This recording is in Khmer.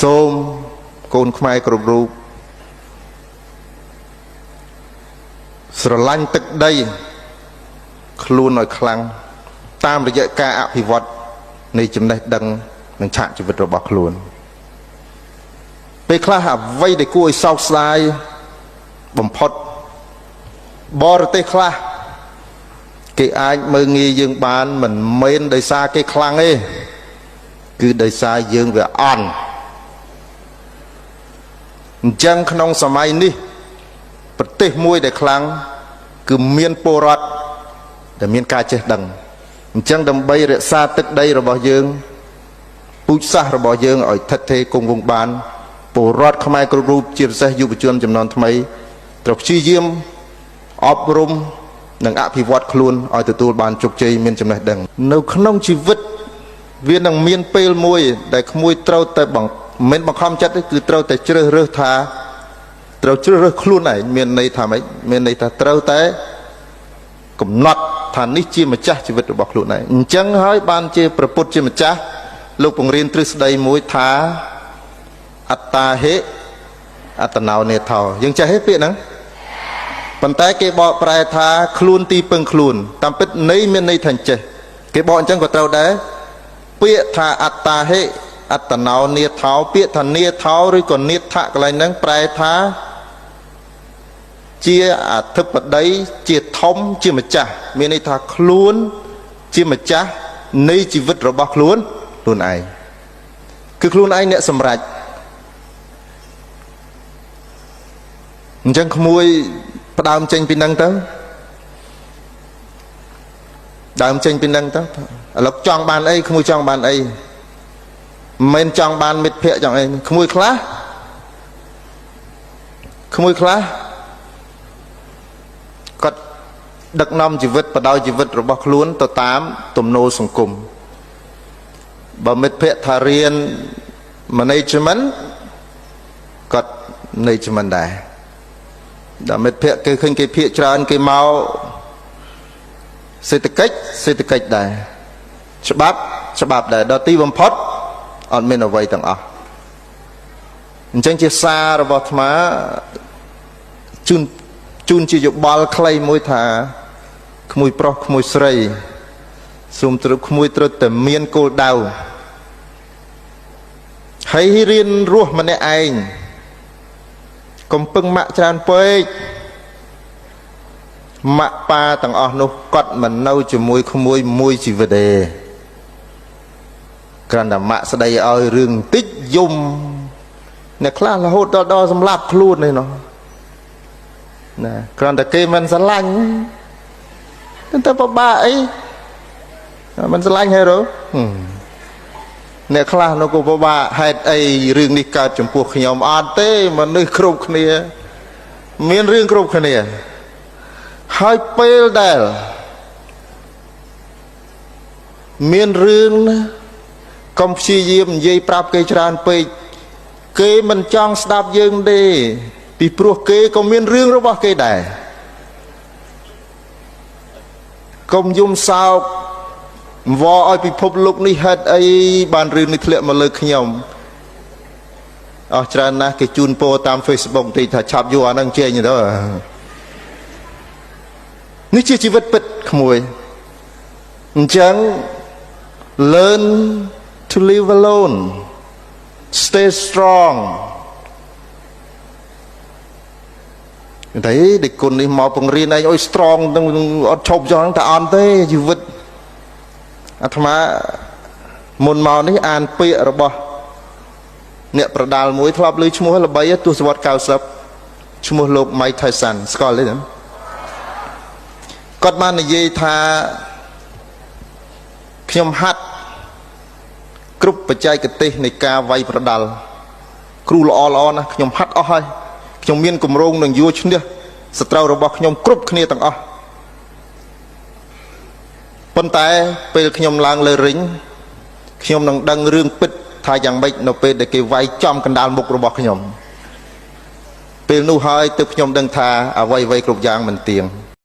សូម កូនខ្មែរគ្រប់រូប ស្រឡាញ់ទឹកដី ខ្លួនឲ្យខ្លាំង តាមរយៈការអភិវឌ្ឍនៃចំណេះដឹង និងឆាកជីវិតរបស់ខ្លួន ពេលខ្លះអ្វីដែលគួរឲ្យសោកស្ដាយ បំផុត បរទេសខ្លះ គេអាចមើងងាយយើងបាន មិនមែនដោយសារគេខ្លាំងទេ គឺដោយសារយើងវាអន់ អញ្ចឹងក្នុងសម័យនេះ ប្រទេសមួយដែលខ្លាំង គឺមានពលរដ្ឋដែលមានការចេះដឹង អញ្ចឹងដើម្បីរក្សាទឹកដីរបស់យើង ពូជសាសន៍របស់យើងឲ្យថិតថេរគង់វង្សបាន ពលរដ្ឋខ្មែរគ្រប់រូប ជាពិសេសយុវជនជំនាន់ថ្មី ត្រូវព្យាយាម អប់រំ និងអភិវឌ្ឍខ្លួនឲ្យទទួលបានជោគជ័យមានចំណេះដឹង នៅក្នុងជីវិត វានឹងមានពេលមួយ ដែលក្មួយត្រូវតែមិនបង្ខំចិត្តទេ គឺត្រូវតែជ្រើសរើសថា ត្រូវជ្រើសរើសខ្លួនឯង មានន័យថាម៉េច មានន័យថាត្រូវតែ កំណត់ថានេះជាម្ចាស់ជីវិតរបស់ខ្លួនឯង អញ្ចឹងហើយបានជាព្រះពុទ្ធជាម្ចាស់ លោកបង្រៀនទ្រឹស្ដីមួយថា អត្តាហេ អត្តណោនេថោ យើងចេះទេពាក្យហ្នឹង ប៉ុន្តែគេបកប្រែថាខ្លួនទីពឹងខ្លួន តាមពិតន័យមានន័យថាចេះ គេបកអញ្ចឹងក៏ត្រូវដែរ ពាក្យថាអត្តាហេ អត្តណោនេថោ ពាក្យថានេថោ ឬក៏នេថៈកន្លែងហ្នឹងប្រែថា ជាអធិបតី ជាធំ ជាម្ចាស់ មានន័យថាខ្លួន ជាម្ចាស់ នៃជីវិតរបស់ខ្លួន ខ្លួនឯង គឺខ្លួនឯងអ្នកសម្រេច អញ្ចឹងក្មួយ ផ្ដើមចេញពីនឹងទៅ ដើមចេញពីនឹងទៅ ឥឡូវចង់បានអី ក្មួយចង់បានអី មិនមែនចង់បានមិត្តភក្តិចង់អី ក្មួយខ្លះ គាត់ដឹកនាំជីវិតបដោយជីវិតរបស់ខ្លួនទៅតាមទំនោរសង្គម បើមិត្តភក្តិថារៀន management គាត់ management ដែរ ដល់មិត្តភក្តិគេឃើញគេភាកច្រើនគេមកសេដ្ឋកិច្ចដែរ ច្បាប់ដែរ ដល់ទីបំផុតអត់មានអ្វីទាំងអស់ អញ្ចឹងជាសាររបស់អាត្មាជូនជាយោបល់ខ្លីមួយថា ក្មួយប្រុសក្មួយស្រី សូមត្រូវក្មួយត្រូវតែមានគោលដៅ ហើយរៀនរស់ម្នាក់ឯង កុំពឹងម៉ាក់ច្រើនពេក ម៉ាក់ប៉ាទាំងអស់នោះគាត់មិននៅជាមួយក្មួយមួយជីវិតទេ គ្រាន់តែម៉ាក់ស្ដីឲ្យរឿងបន្តិចយំ អ្នកខ្លះរហូតដល់សម្លាប់ខ្លួននេះនោះ ណា គ្រាន់តែគេមិនស្រឡាញ់ តែពិបាកអី មិនស្រឡាញ់ហេរ៉ូ អ្នកខ្លះនោះក៏ពិបាកហេតុអីរឿងនេះកើតចំពោះខ្ញុំអត់ទេមនុស្សគ្រប់គ្នា មានរឿងគ្រប់គ្នា ហើយពេលដែលមានរឿងណាកុំព្យាយាមនិយាយប្រាប់គេច្រើនពេក គេមិនចង់ស្ដាប់យើងទេ ពីព្រោះគេក៏មានរឿងរបស់គេដែរ កុំយំសោក វល់ឲ្យពិភពលោកនេះហេតុអីបានរឿងនេះធ្លាក់មកលើខ្ញុំអស់ច្រើនណាស់គេជូនពរតាម Facebook ទីថាឆាប់យូរអានឹងចេញទៅ នេះជាជីវិតពិតក្មួយ អញ្ចឹង learn to live alone, stay strong តែដេកគុណនេះមកបង្រៀនឯងឲ្យ strong អត់ឈប់ចង់តែអត់ទេជីវិត អាត្មាមុនមកនេះអានពាក្យរបស់ អ្នកប្រដាល់មួយធ្លាប់ឮឈ្មោះល្បីទសវត្សរ៍ 90 ឈ្មោះលោក Mike Tyson ស្គាល់ទេ គាត់បាននិយាយថា ខ្ញុំហាត់ គ្រប់បច្ចេកទេសនៃការវាយប្រដាល់ គ្រូល្អណាស់ខ្ញុំហាត់អស់ហើយ ខ្ញុំមានគម្រោងនឹងយកឈ្នះសត្រូវរបស់ខ្ញុំគ្រប់គ្នាទាំងអស់ ប៉ុន្តែពេលខ្ញុំឡើងលើរីង ខ្ញុំនឹងដឹងរឿងពិតថាយ៉ាងម៉េចនៅពេលដែលគេវាយចំកណ្ដាលមុខរបស់ខ្ញុំ ពេលនោះហើយទើបខ្ញុំដឹងថាអ្វីៗគ្រប់យ៉ាងមិនទៀង